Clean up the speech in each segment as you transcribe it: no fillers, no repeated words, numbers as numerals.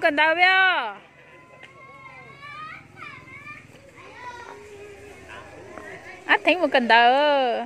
Cần Thơ biết. Thính một Cần Thơ.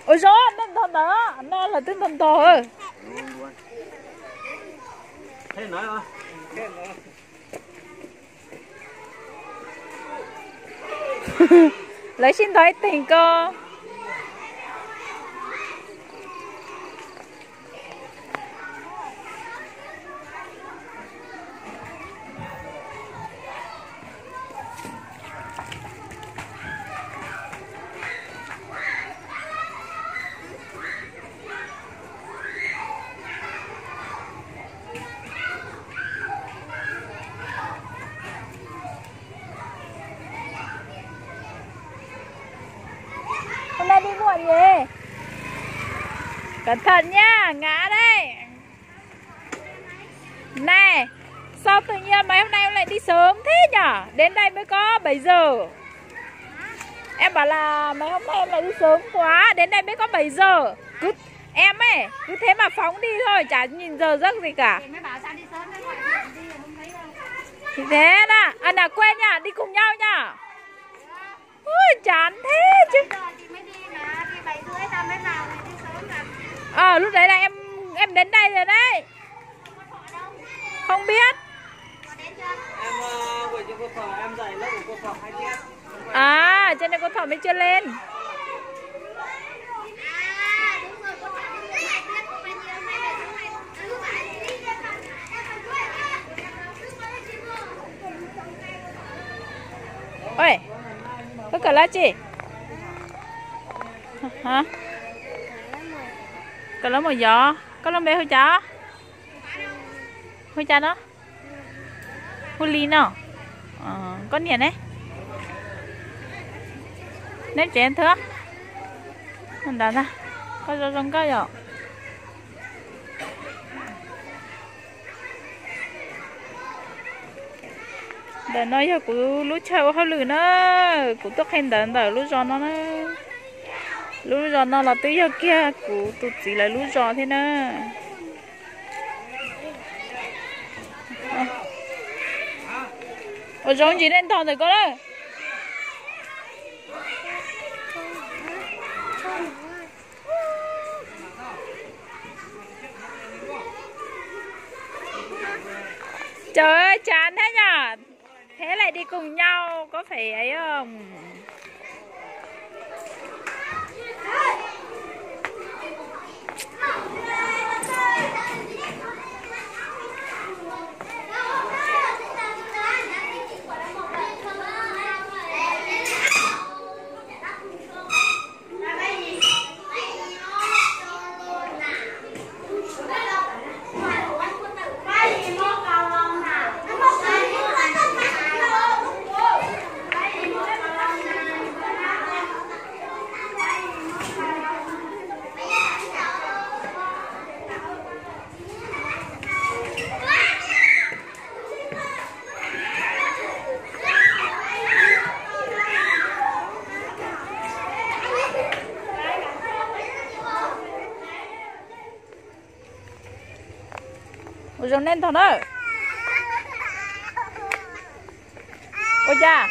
Ôi gió, nên thằng đó, nó là tiếng thằng to. Thế nói thôi. Lấy xin thấy tình cô. Hôm nay đi muộn gì? Cẩn thận nhá, ngã đấy. Này, sao tự nhiên mấy hôm nay lại đi sớm thế nhở? Đến đây mới có 7 giờ. Em bảo là mấy hôm nay em lại đi sớm quá, đến đây mới có 7 giờ. Em ấy, cứ thế mà phóng đi thôi, chả nhìn giờ giấc gì cả. Thì thế đó, nào quên nhá, đi cùng nhau nhá. Ui, chán thế chứ. Lúc đấy là em đến đây rồi đấy. Không biết. Em vừa cho cô Thỏ, em dạy lớp của cô Thỏ 2 tiết. Trên đây cô Thỏ mới chưa lên. Ôi, có cả lá chị. Hả? Cả lá màu gió. Có lông bé hôi chó. Hôi chó đó. Hôi ly nào. Con nhện đấy. Nếp trẻ em thưa. Mình đặt ra. Có cho rong có rồi. Để nói cho cụ lú chơi hoa lử nó cụ tốt khen đỡ lú giò nó lú giò nó là tới giờ kia cụ tụt chỉ là lú giò thế nè. Ở giống gì nên thòn rồi có đấy. Trời ơi chán thế nhở. Thế lại đi cùng nhau có phải ấy không? Ôi dồi nên thật ơi. Ôi cha.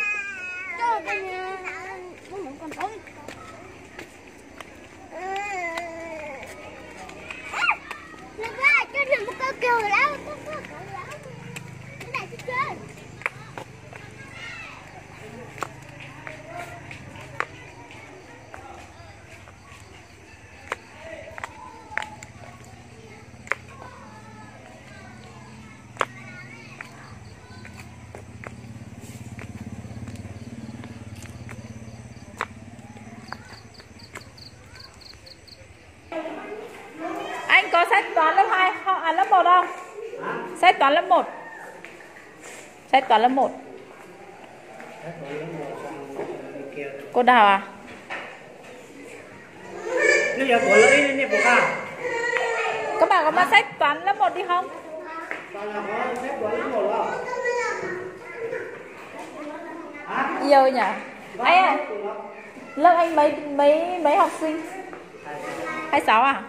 Anh có sách toán lớp 2 không? Lớp 1 không? Sách toán lớp 1. Sách toán lớp 1. Cô Đào à? Các bạn có mang sách toán lớp 1 đi không? Nhiều nhỉ? Anh à, lớp anh mấy học sinh? 26 à?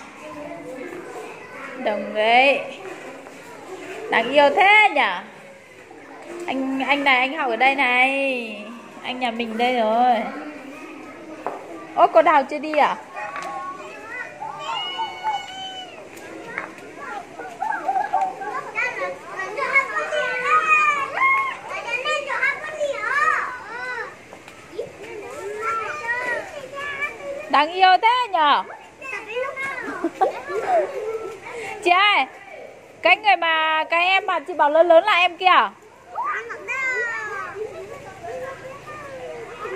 Đồng ý. Đáng yêu thế nhỉ. Anh này, anh học ở đây này. Anh nhà mình đây rồi. Ôi, cô Đào chưa đi à? Đáng yêu thế nhở. Chị ơi, cái người mà cái em mà chị bảo lớn lớn là em kia.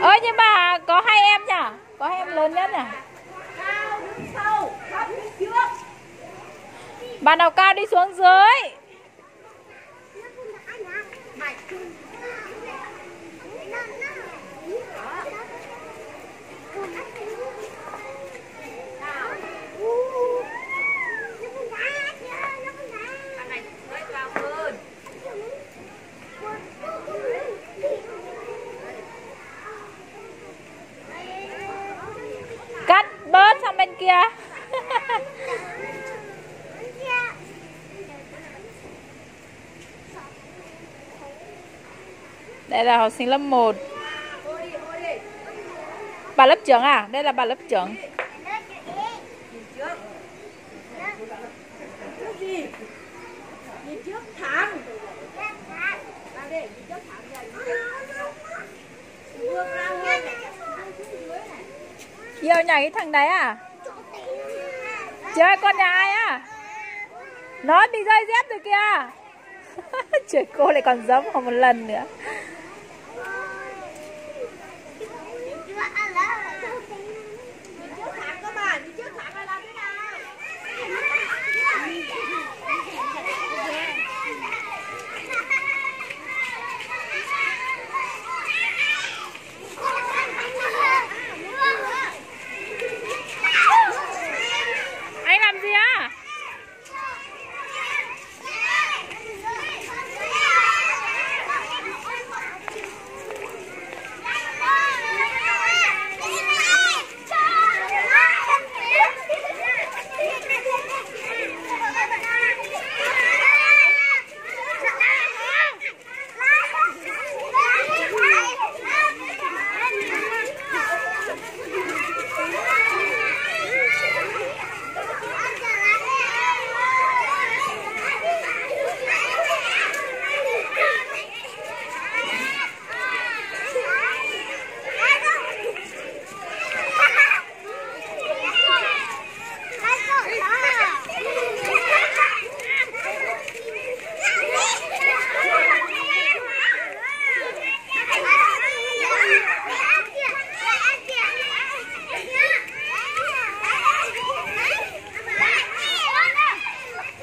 Ơi nhưng mà có 2 em nhỉ? Có 2 em lớn nhất nhỉ? Bạn nào cao đi xuống dưới. Cắt bớt sang bên kia. Đây là học sinh lớp 1. Bà lớp trưởng à? Đây là bà lớp trưởng. Yêu nhà cái thằng đấy à? Trời, con nhà ai à? Nó bị rơi dép rồi kìa. Trời, cô lại còn giấm vào một lần nữa. Anh làm gì à?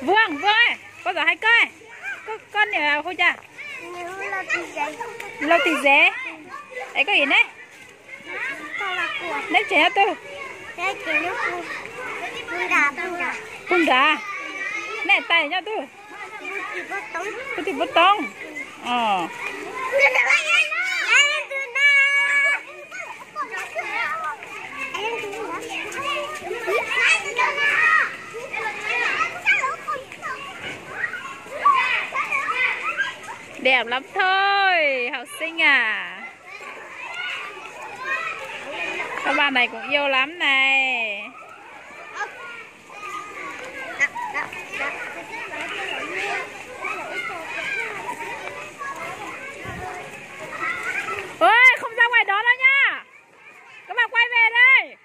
Vương ơi, con giỏi 2 cây. Con này không chả? Lâu tì dế. Ấy có gì đấy? Đấy trẻ tư. Bunda. Nè tay nha tư. Bút tông. Đẹp lắm thôi, học sinh à. Các bạn này cũng yêu lắm này. Ôi, không ra ngoài đó đâu nha. Các bạn quay về đây.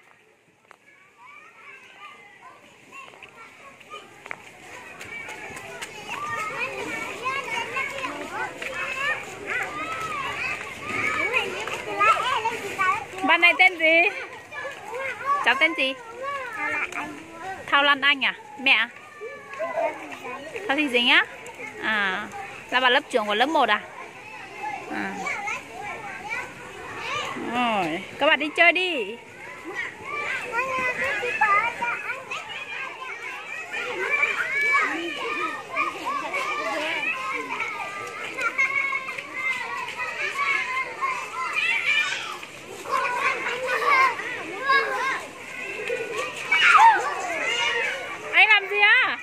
Bạn này tên gì? Cháu tên gì? Thao Lan Anh à? Mẹ à? Thao Thị Dính á? À, là bà lớp trưởng của lớp 1 à? À. Rồi, các bạn đi chơi đi. Anh làm gì á?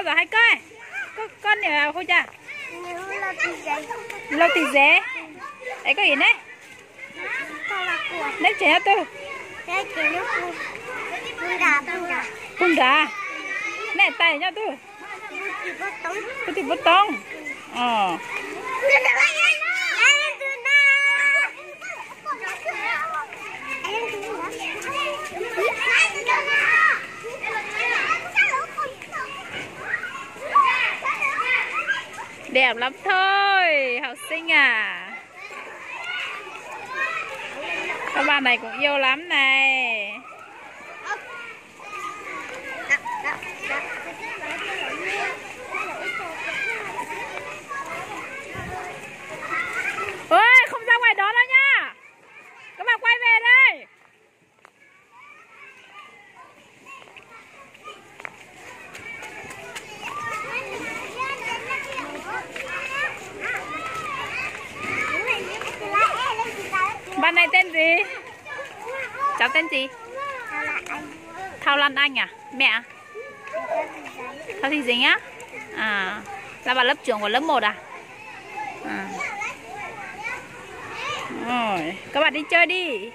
rồi hay coi. Con này không cha. Lâu thì dễ. Đấy có gì đấy? Đấy trẻ tư. Bunda. Nè tay nhau tư. Cái gì bút tông. Đẹp lắm thôi, học sinh à. Các bạn này cũng yêu lắm này. Ôi, không ra ngoài đó đâu nha. Các bạn quay về đây. Bạn này tên gì? Cháu tên gì? Thao Lan Anh à? Mẹ? Thao Thị Dính á? À, là bạn lớp trưởng của lớp 1 à? À. Rồi, các bạn đi chơi đi.